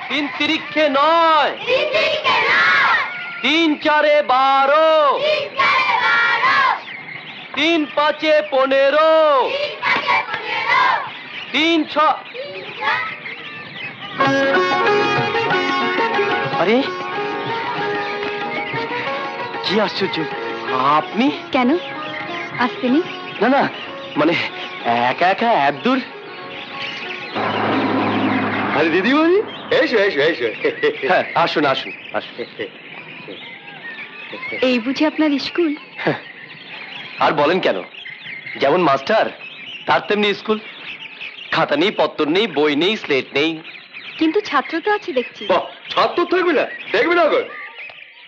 তিন তিরিক্ষে 9, 3 4 12, 3 5 15, 3 6। আরে কি আশ্চর্য, আপনি কেন আসতেনি? না না, মানে একা একা এত দূর। আরে দিদিমণি, এসো এসো এসো। হ্যাঁ, আসুন আসুন আসুন। এই বুঝি আপনার স্কুল? আর বলেন কেন, যেমন মাস্টার তার তেমনি স্কুল। খাতা নেই, পত্তর নেই, বই নেই, স্লেট নেই। কিন্তু ছাত্র তো আছে দেখছি। ছাত্র থাকবে না, দেখবে না গো।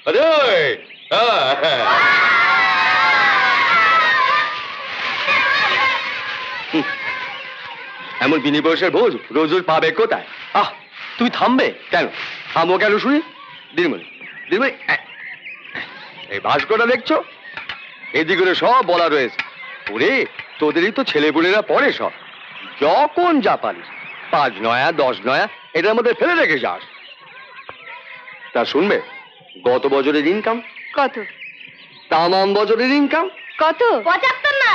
আরে এমন বিনি বয়সের ভোজ রোজ রোজ পাবে কোথায়? তুমি থামবে কেন? থামো কেন শুনি? দিদিমণি দিদিমণি, এই ভাস্করটা দেখছো, এদিকে সব বলা রয়েছে। ওরে তোদেরই তো ছেলেপুলেরা পড়ে সব, যখন যা পারিস 5 নয়া 10 নয়া এটার মধ্যে ফেলে রেখে যাস। তা শুনবে, গত বছরের ইনকাম কত? তামাম বছরের ইনকাম কত? 75 না।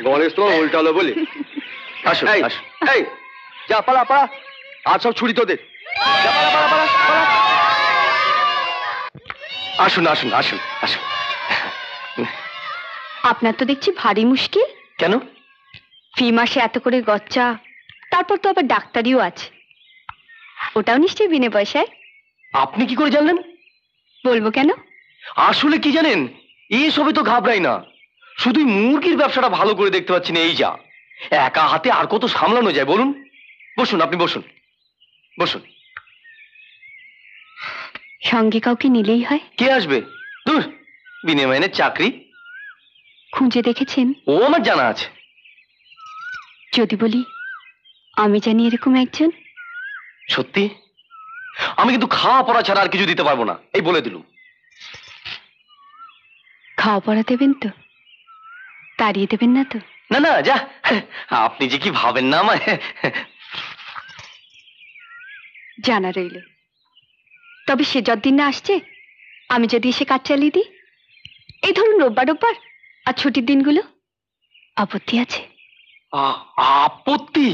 গণেশ তোমার উল্টালো বলি। আসো আসো, এই যা পালা পালা, আর সব ছুরি তোদের। যা পালা পালা পালা পালা। আসুন আসুন আসুন আসুন। আপনার তো দেখছি ভারী মুশকিল। কেন? ফি মাসে এত করে গচ্চা, তারপর তো আবার ডাক্তারিও আছে। ওটাও নিশ্চয়ই বিনে পয়সায়। আপনি কি করে জানলেন? বলবো কেন? আসলে কি জানেন, এই সবে তো ঘাবড়াই না, শুধুই মুরগির ব্যবসাটা ভালো করে দেখতে পাচ্ছি না, এই যা। একা হাতে আর কত সামলানো যায় বলুন? বসুন, আপনি বসুন বসুন। সঙ্গে কাউকে নিলেই হয়। কে আসবে? দূর, বিনে মাইনের চাকরি। খুঁজে দেখেছেন? ও আমার জানা আছে। যদি বলি আমি জানি এরকম একজন। সত্যি? আমি কিন্তু খাওয়া পড়া ছাড়া আর কিছু দিতে পারবো না, এই বলে দিলুম। খাওয়া পড়া দেবেন তো? তাড়িয়ে দেবেন না তো? না না, যা, আপনি যে কি ভাবেন না আমায়। জানা রইল। তবে সে যতদিন না আসছে, আমি যদি এসে কাজ চালিয়ে দিই, এই ধরুন রোববার রোববার আর ছুটির দিনগুলো, আপত্তি আছে? আপত্তি?